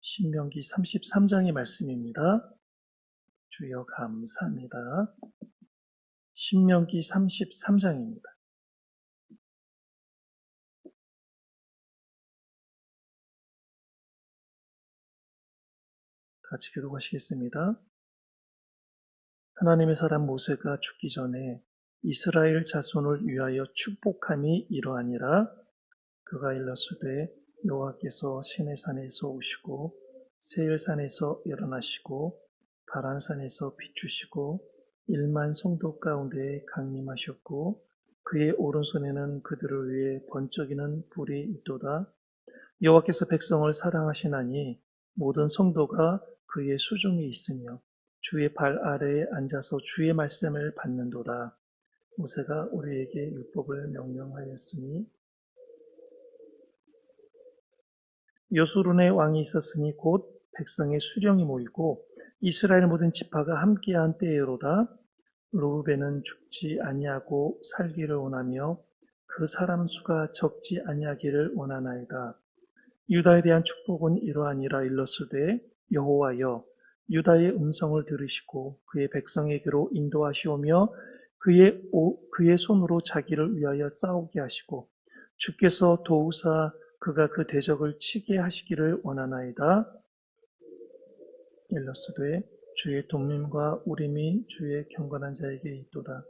신명기 33장의 말씀입니다. 주여 감사합니다. 신명기 33장입니다. 같이 기도하시겠습니다. 하나님의 사람 모세가 죽기 전에 이스라엘 자손을 위하여 축복함이 이러하니라. 그가 일렀으되 여호와께서 시내산에서 오시고 세일산에서 일어나시고 바란산에서 비추시고 1만 성도 가운데에 강림하셨고 그의 오른손에는 그들을 위해 번쩍이는 불이 있도다. 여호와께서 백성을 사랑하시나니 모든 성도가 그의 수중에 있으며 주의 발 아래에 앉아서 주의 말씀을 받는도다. 모세가 우리에게 율법을 명령하였으니 여수론의 왕이 있었으니 곧 백성의 수령이 모이고 이스라엘 모든 지파가 함께한 때에로다. 르우벤은 죽지 아니하고 살기를 원하며 그 사람 수가 적지 아니하기를 원하나이다. 유다에 대한 축복은 이러하니라. 일렀으되 여호와여 유다의 음성을 들으시고 그의 백성에게로 인도하시오며 그의 손으로 자기를 위하여 싸우게 하시고 주께서 도우사 그가 그 대적을 치게 하시기를 원하나이다. 일렀으되 주의 돕림과 우림이 주의 경건한 자에게 있도다.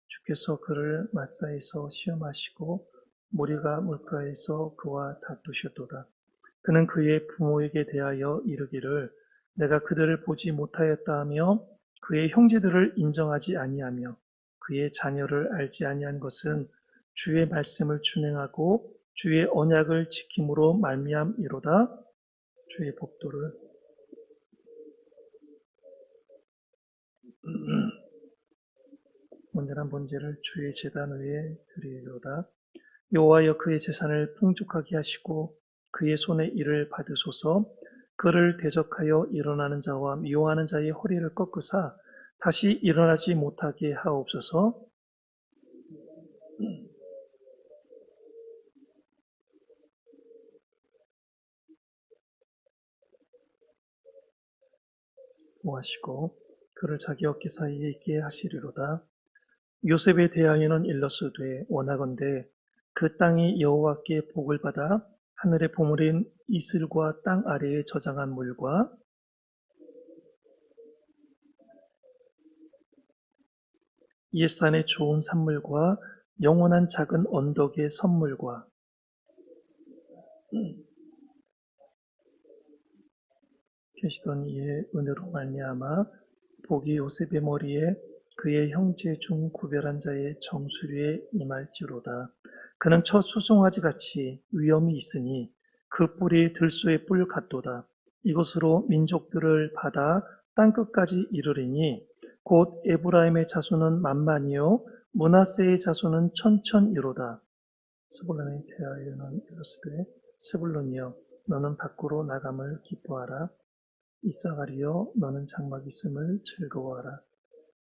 주께서 그를 마사에서 시험하시고 무리가 물가에서 그와 다투셨도다. 그는 그의 부모에게 대하여 이르기를 내가 그들을 보지 못하였다 하며 그의 형제들을 인정하지 아니하며 그의 자녀를 알지 아니한 것은 주의 말씀을 준행하고 주의 언약을 지킴으로 말미암이로다. 주의 법도를 온전한 번제를 주의 제단 위에 드리리로다. 여호와여 그의 재산을 풍족하게 하시고 그의 손의 일을 받으소서. 그를 대적하여 일어나는 자와 미워하는 자의 허리를 꺾으사 다시 일어나지 못하게 하옵소서. 보하시고 그를 자기 어깨 사이에 있게 하시리로다. 요셉에 대하여는 일렀으되 원하건대 그 땅이 여호와께 복을 받아 하늘의 보물인 이슬과 땅 아래에 저장한 물과 옛산의 좋은 산물과 영원한 작은 언덕의 선물과 계시던 이의 은혜로 말미암아 복이 요셉의 머리에 그의 형제 중 구별한 자의 정수리에 임할지로다. 그는 첫 수송아지 같이 위엄이 있으니 그 뿔이 들소의 뿔 같도다. 이것으로 민족들을 받아 땅끝까지 이르리니 곧 에브라임의 자손은 만만이요 므낫세의 자손은 천천이로다. 스불론에 대하여는 이르시되 스불론이여 너는 밖으로 나감을 기뻐하라. 이사가리여 너는 장막 있음을 즐거워하라.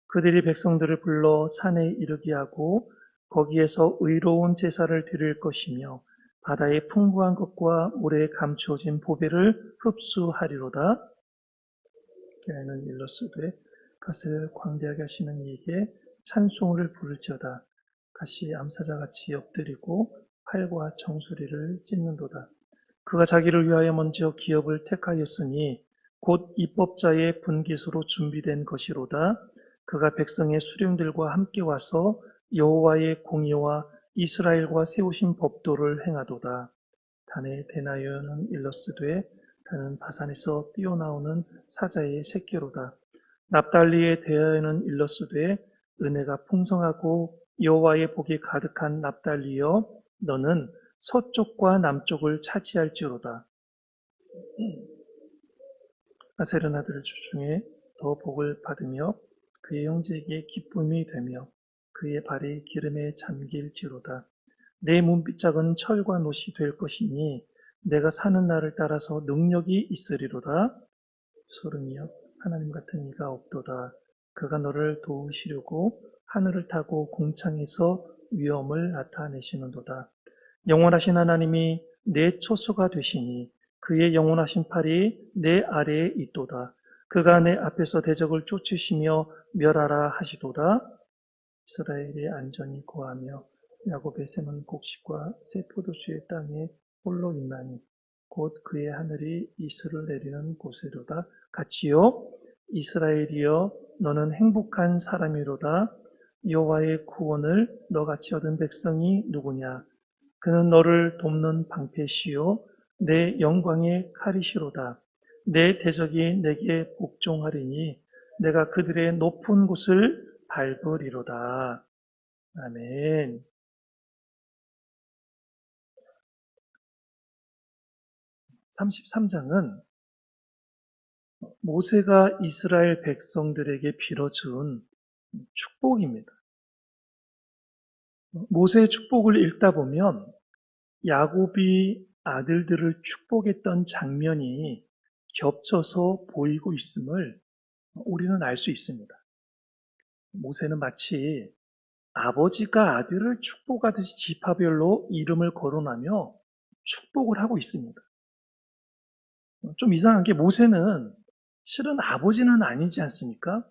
그들이 백성들을 불러 산에 이르게 하고 거기에서 의로운 제사를 드릴 것이며 바다의 풍부한 것과 물에 감추어진 보배를 흡수하리로다. 여호와는 일렀으되 갓을 광대하게 하시는 이에게 찬송을 부를지어다. 갓이 암사자같이 엎드리고 팔과 정수리를 찢는도다. 그가 자기를 위하여 먼저 기업을 택하였으니 곧 입법자의 분깃으로 준비된 것이로다. 그가 백성의 수령들과 함께 와서 여호와의 공의와 이스라엘과 세우신 법도를 행하도다. 단에 대나여는 일렀으되 단은 바산에서 뛰어나오는 사자의 새끼로다. 납달리에 대하여는 일렀으되 은혜가 풍성하고 여호와의 복이 가득한 납달리여 너는 서쪽과 남쪽을 차지할지로다. 아셀은 아들 중에 더 복을 받으며 그의 형제에게 기쁨이 되며 그의 발이 기름에 잠길지로다. 내 문빗장은 철과 놋이 될 것이니 내가 사는 날을 따라서 능력이 있으리로다. 소름이여 하나님 같은 이가 없도다. 그가 너를 도우시려고 하늘을 타고 공창에서 위엄을 나타내시는도다. 영원하신 하나님이 내 처소가 되시니 그의 영원하신 팔이 내 아래에 있도다. 그가 내 앞에서 대적을 쫓으시며 멸하라 하시도다. 이스라엘이 안전히 거하며 야곱의 샘은 곡식과 새 포도주의 땅에 홀로 있나니 곧 그의 하늘이 이슬을 내리는 곳이로다. 같이요. 이스라엘이여 너는 행복한 사람이로다. 여호와의 구원을 너같이 얻은 백성이 누구냐? 그는 너를 돕는 방패시요 내 영광의 칼이시로다. 내 대적이 내게 복종하리니 내가 그들의 높은 곳을 밟으리로다. 아멘. 33장은 모세가 이스라엘 백성들에게 빌어준 축복입니다. 모세의 축복을 읽다 보면 야곱이 아들들을 축복했던 장면이 겹쳐서 보이고 있음을 우리는 알 수 있습니다. 모세는 마치 아버지가 아들을 축복하듯이 지파별로 이름을 거론하며 축복을 하고 있습니다. 좀 이상한 게 모세는 실은 아버지는 아니지 않습니까?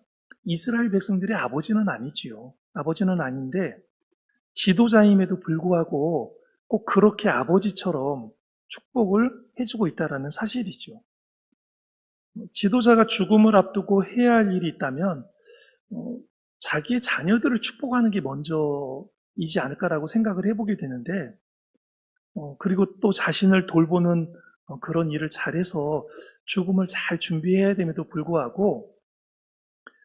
이스라엘 백성들의 아버지는 아니지요. 아버지는 아닌데 지도자임에도 불구하고 꼭 그렇게 아버지처럼 축복을 해주고 있다는 사실이죠. 지도자가 죽음을 앞두고 해야 할 일이 있다면 자기의 자녀들을 축복하는 게 먼저이지 않을까라고 생각을 해보게 되는데 그리고 또 자신을 돌보는 그런 일을 잘해서 죽음을 잘 준비해야 됨에도 불구하고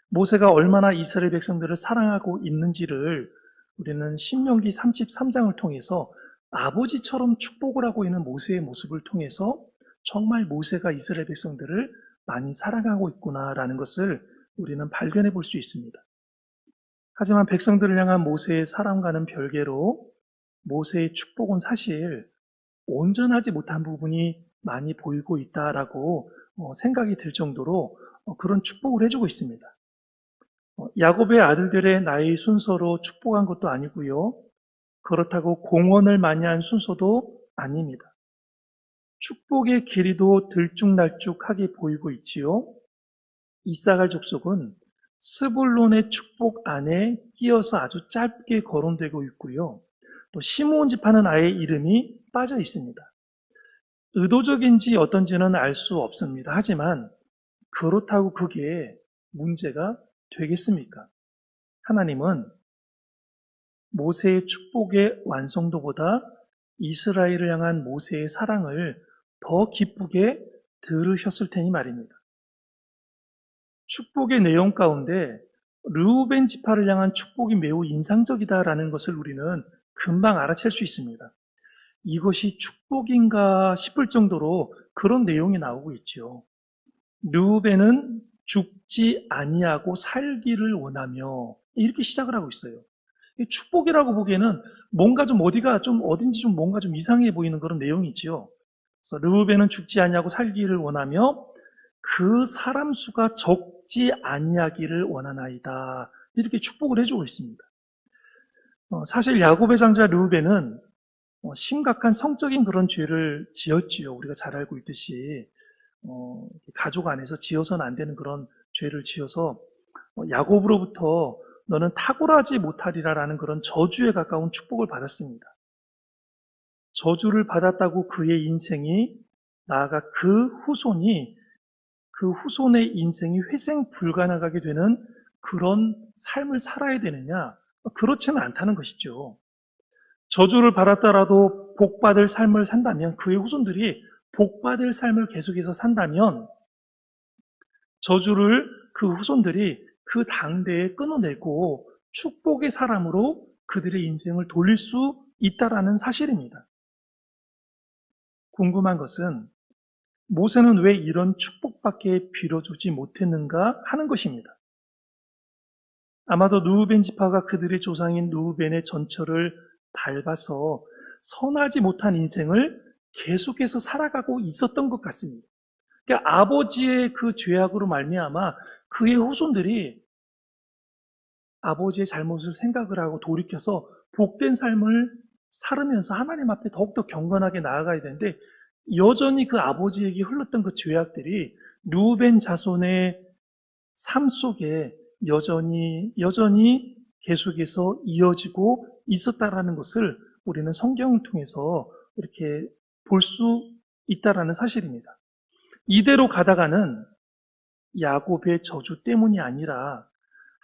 모세가 얼마나 이스라엘 백성들을 사랑하고 있는지를 우리는 신명기 33장을 통해서 아버지처럼 축복을 하고 있는 모세의 모습을 통해서 정말 모세가 이스라엘 백성들을 많이 사랑하고 있구나라는 것을 우리는 발견해 볼 수 있습니다. 하지만 백성들을 향한 모세의 사랑과는 별개로 모세의 축복은 사실 온전하지 못한 부분이 많이 보이고 있다라고 생각이 들 정도로 그런 축복을 해주고 있습니다. 야곱의 아들들의 나이 순서로 축복한 것도 아니고요. 그렇다고 공헌을 많이 한 순서도 아닙니다. 축복의 길이도 들쭉날쭉하게 보이고 있지요. 이사갈 족속은 스불론의 축복 안에 끼어서 아주 짧게 거론되고 있고요. 또 시므온 지파는 아예 이름이 빠져 있습니다. 의도적인지 어떤지는 알 수 없습니다. 하지만 그렇다고 그게 문제가 되겠습니까? 하나님은 모세의 축복의 완성도보다 이스라엘을 향한 모세의 사랑을 더 기쁘게 들으셨을 테니 말입니다. 축복의 내용 가운데 르우벤 지파를 향한 축복이 매우 인상적이다라는 것을 우리는 금방 알아챌 수 있습니다. 이것이 축복인가 싶을 정도로 그런 내용이 나오고 있죠. 르우벤은 죽지 아니하고 살기를 원하며 이렇게 시작을 하고 있어요. 축복이라고 보기에는 뭔가 좀 어딘지 좀 뭔가 좀 이상해 보이는 그런 내용이지요. 그래서 르우벤은 죽지 아니하고 살기를 원하며 그 사람 수가 적지 아니하기를 원하나이다. 이렇게 축복을 해주고 있습니다. 사실 야곱의 장자 르우벤은 심각한 성적인 그런 죄를 지었지요. 우리가 잘 알고 있듯이 가족 안에서 지어서는 안 되는 그런 죄를 지어서 야곱으로부터 너는 탁월하지 못하리라라는 그런 저주에 가까운 축복을 받았습니다. 저주를 받았다고 그의 인생이 나아가 그 후손의 인생이 회생 불가능하게 되는 그런 삶을 살아야 되느냐? 그렇지는 않다는 것이죠. 저주를 받았더라도 복받을 삶을 산다면 그의 후손들이 복받을 삶을 계속해서 산다면 저주를 그 후손들이 그 당대에 끊어내고 축복의 사람으로 그들의 인생을 돌릴 수 있다라는 사실입니다. 궁금한 것은 모세는 왜 이런 축복밖에 빌어주지 못했는가 하는 것입니다. 아마도 르우벤 지파가 그들의 조상인 르우벤의 전철을 밟아서 선하지 못한 인생을 계속해서 살아가고 있었던 것 같습니다. 그러니까 아버지의 그 죄악으로 말미암아 그의 후손들이 아버지의 잘못을 생각을 하고 돌이켜서 복된 삶을 살으면서 하나님 앞에 더욱더 경건하게 나아가야 되는데 여전히 그 아버지에게 흘렀던 그 죄악들이 르우벤 자손의 삶 속에 여전히 계속해서 이어지고 있었다라는 것을 우리는 성경을 통해서 이렇게 볼 수 있다라는 사실입니다. 이대로 가다가는 야곱의 저주 때문이 아니라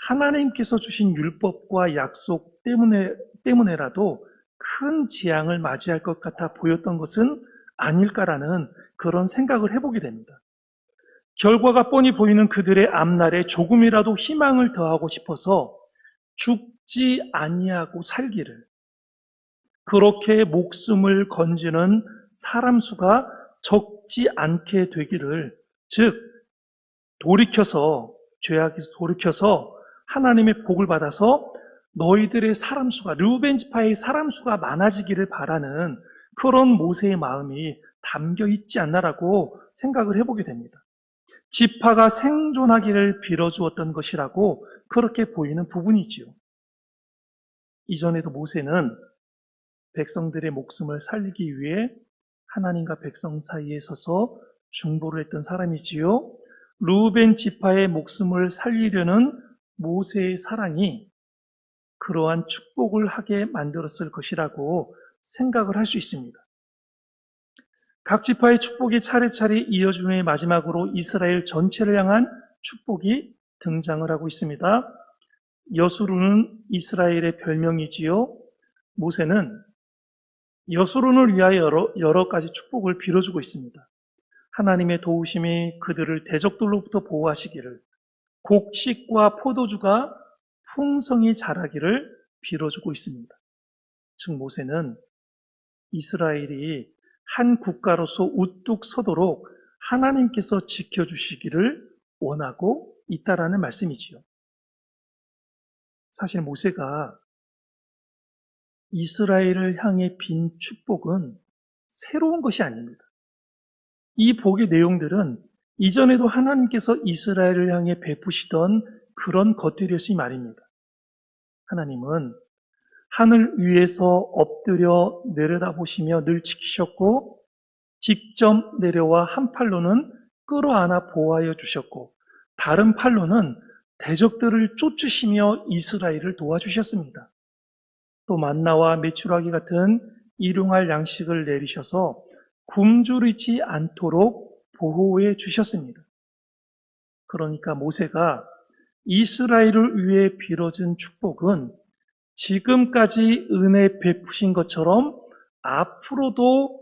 하나님께서 주신 율법과 약속 때문에라도 큰 재앙을 맞이할 것 같아 보였던 것은 아닐까라는 그런 생각을 해보게 됩니다. 결과가 뻔히 보이는 그들의 앞날에 조금이라도 희망을 더하고 싶어서 죽지 아니하고 살기를, 그렇게 목숨을 건지는 사람 수가 적지 않게 되기를, 즉 죄악에서 돌이켜서 하나님의 복을 받아서 너희들의 사람 수가, 르우벤 지파의 사람 수가 많아지기를 바라는 그런 모세의 마음이 담겨 있지 않나라고 생각을 해보게 됩니다. 지파가 생존하기를 빌어주었던 것이라고 그렇게 보이는 부분이지요. 이전에도 모세는 백성들의 목숨을 살리기 위해 하나님과 백성 사이에 서서 중보를 했던 사람이지요. 르우벤 지파의 목숨을 살리려는 모세의 사랑이 그러한 축복을 하게 만들었을 것이라고 생각을 할 수 있습니다. 각 지파의 축복이 차례차례 이어주는 마지막으로 이스라엘 전체를 향한 축복이 등장을 하고 있습니다. 여수르는 이스라엘의 별명이지요. 모세는 여수론을 위하여 여러 가지 축복을 빌어주고 있습니다. 하나님의 도우심이 그들을 대적들로부터 보호하시기를, 곡식과 포도주가 풍성히 자라기를 빌어주고 있습니다. 즉 모세는 이스라엘이 한 국가로서 우뚝 서도록 하나님께서 지켜주시기를 원하고 있다라는 말씀이지요. 사실 모세가 이스라엘을 향해 빈 축복은 새로운 것이 아닙니다. 이 복의 내용들은 이전에도 하나님께서 이스라엘을 향해 베푸시던 그런 것들이었으니 말입니다. 하나님은 하늘 위에서 엎드려 내려다보시며 늘 지키셨고, 직접 내려와 한 팔로는 끌어안아 보호하여 주셨고, 다른 팔로는 대적들을 쫓으시며 이스라엘을 도와주셨습니다. 또 만나와 메추라기 같은 일용할 양식을 내리셔서 굶주리지 않도록 보호해 주셨습니다. 그러니까 모세가 이스라엘을 위해 빌어준 축복은 지금까지 은혜 베푸신 것처럼 앞으로도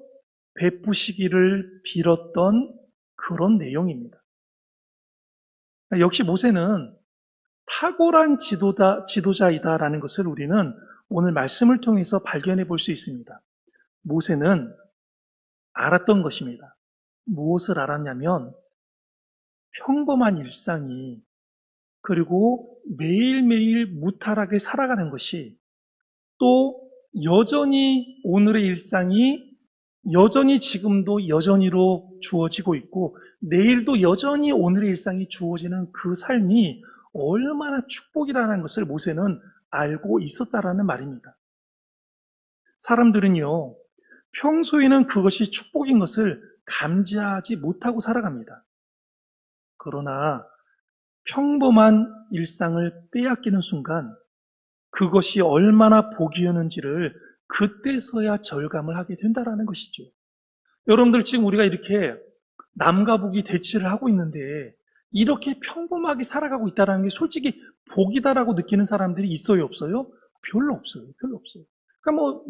베푸시기를 빌었던 그런 내용입니다. 역시 모세는 탁월한 지도자이다라는 것을 우리는 오늘 말씀을 통해서 발견해 볼 수 있습니다. 모세는 알았던 것입니다. 무엇을 알았냐면 평범한 일상이, 그리고 매일매일 무탈하게 살아가는 것이, 또 여전히 오늘의 일상이 여전히 지금도 여전히로 주어지고 있고 내일도 여전히 오늘의 일상이 주어지는 그 삶이 얼마나 축복이라는 것을 모세는 알고 있었다라는 말입니다. 사람들은요, 평소에는 그것이 축복인 것을 감지하지 못하고 살아갑니다. 그러나 평범한 일상을 빼앗기는 순간 그것이 얼마나 복이었는지를 그때서야 절감을 하게 된다는 것이죠. 여러분들, 지금 우리가 이렇게 남과 북이 대치를 하고 있는데 이렇게 평범하게 살아가고 있다는 게 솔직히 복이다라고 느끼는 사람들이 있어요, 없어요? 별로 없어요. 별로 없어요. 그러니까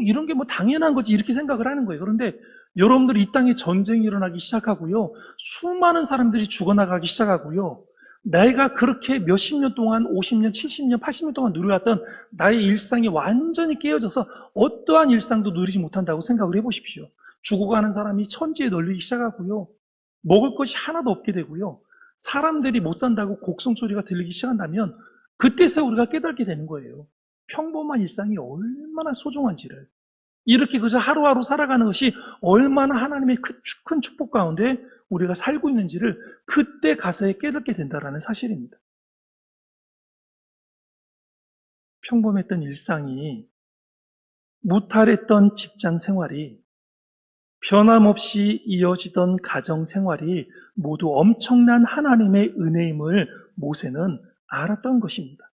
이런 게 당연한 거지 이렇게 생각을 하는 거예요. 그런데 여러분들, 이 땅에 전쟁이 일어나기 시작하고요, 수많은 사람들이 죽어나가기 시작하고요, 내가 그렇게 몇십 년 동안 50년, 70년, 80년 동안 누려왔던 나의 일상이 완전히 깨어져서 어떠한 일상도 누리지 못한다고 생각을 해보십시오. 죽어가는 사람이 천지에 널리기 시작하고요, 먹을 것이 하나도 없게 되고요, 사람들이 못 산다고 곡성소리가 들리기 시작한다면 그때서 우리가 깨닫게 되는 거예요. 평범한 일상이 얼마나 소중한지를, 이렇게 그저 하루하루 살아가는 것이 얼마나 하나님의 큰 축복 가운데 우리가 살고 있는지를 그때 가서야 깨닫게 된다는 사실입니다. 평범했던 일상이, 무탈했던 직장 생활이 변함없이 이어지던 가정 생활이 모두 엄청난 하나님의 은혜임을 모세는 알았던 것입니다.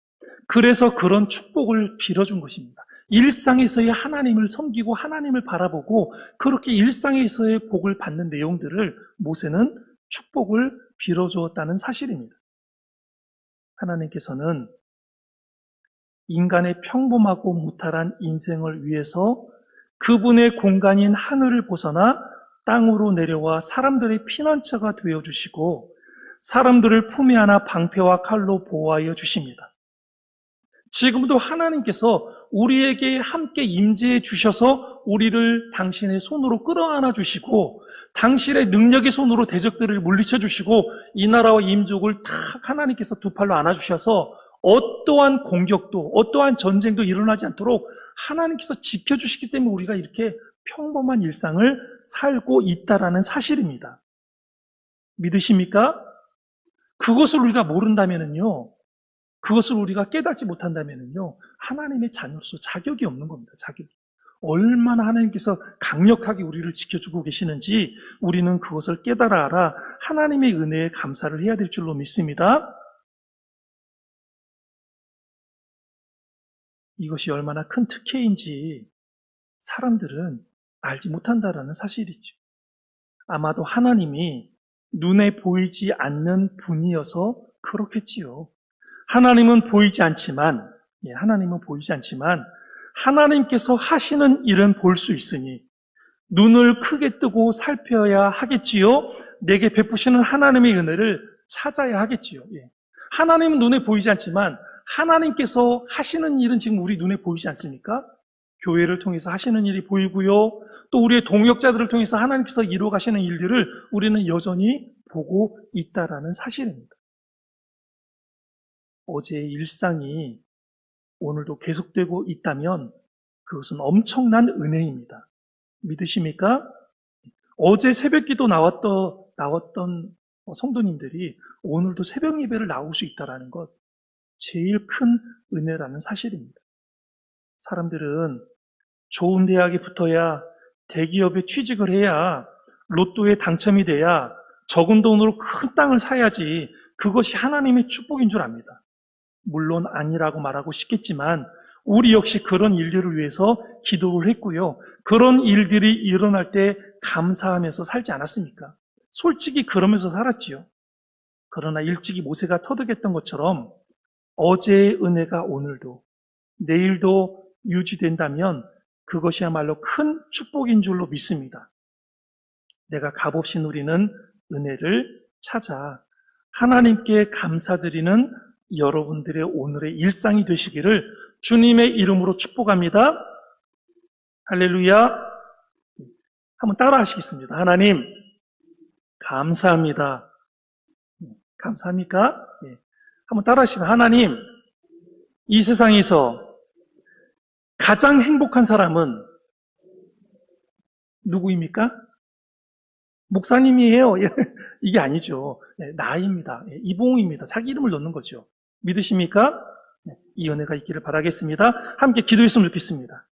그래서 그런 축복을 빌어준 것입니다. 일상에서의 하나님을 섬기고 하나님을 바라보고 그렇게 일상에서의 복을 받는 내용들을 모세는 축복을 빌어주었다는 사실입니다. 하나님께서는 인간의 평범하고 무탈한 인생을 위해서 그분의 공간인 하늘을 벗어나 땅으로 내려와 사람들의 피난처가 되어주시고 사람들을 품에 안아 방패와 칼로 보호하여 주십니다. 지금도 하나님께서 우리에게 함께 임재해 주셔서 우리를 당신의 손으로 끌어안아 주시고 당신의 능력의 손으로 대적들을 물리쳐 주시고 이 나라와 임족을 탁 하나님께서 두 팔로 안아 주셔서 어떠한 공격도 어떠한 전쟁도 일어나지 않도록 하나님께서 지켜주시기 때문에 우리가 이렇게 평범한 일상을 살고 있다라는 사실입니다. 믿으십니까? 그것을 우리가 모른다면은요, 그것을 우리가 깨닫지 못한다면은요, 하나님의 자녀로서 자격이 없는 겁니다. 자격이. 얼마나 하나님께서 강력하게 우리를 지켜주고 계시는지 우리는 그것을 깨달아 알아 하나님의 은혜에 감사를 해야 될 줄로 믿습니다. 이것이 얼마나 큰 특혜인지 사람들은 알지 못한다라는 사실이죠. 아마도 하나님이 눈에 보이지 않는 분이어서 그렇겠지요. 하나님은 보이지 않지만, 하나님께서 하시는 일은 볼 수 있으니 눈을 크게 뜨고 살펴야 하겠지요. 내게 베푸시는 하나님의 은혜를 찾아야 하겠지요. 하나님은 눈에 보이지 않지만 하나님께서 하시는 일은 지금 우리 눈에 보이지 않습니까? 교회를 통해서 하시는 일이 보이고요. 또 우리의 동역자들을 통해서 하나님께서 이루어 가시는 일들을 우리는 여전히 보고 있다라는 사실입니다. 어제의 일상이 오늘도 계속되고 있다면 그것은 엄청난 은혜입니다. 믿으십니까? 어제 새벽기도 나왔던 성도님들이 오늘도 새벽 예배를 나올 수 있다는 것, 제일 큰 은혜라는 사실입니다. 사람들은 좋은 대학에 붙어야, 대기업에 취직을 해야, 로또에 당첨이 돼야, 적은 돈으로 큰 땅을 사야지 그것이 하나님의 축복인 줄 압니다. 물론 아니라고 말하고 싶겠지만 우리 역시 그런 일들을 위해서 기도를 했고요. 그런 일들이 일어날 때 감사하면서 살지 않았습니까? 솔직히 그러면서 살았지요. 그러나 일찍이 모세가 터득했던 것처럼 어제의 은혜가 오늘도 내일도 유지된다면 그것이야말로 큰 축복인 줄로 믿습니다. 내가 값없이 누리는 은혜를 찾아 하나님께 감사드리는 여러분들의 오늘의 일상이 되시기를 주님의 이름으로 축복합니다. 할렐루야. 한번 따라 하시겠습니다. 하나님, 감사합니다. 감사합니까? 한번 따라 하시면, 하나님, 이 세상에서 가장 행복한 사람은 누구입니까? 목사님이에요. 이게 아니죠. 나입니다. 이봉우입니다. 자기 이름을 넣는 거죠. 믿으십니까? 이 은혜가 있기를 바라겠습니다. 함께 기도했으면 좋겠습니다.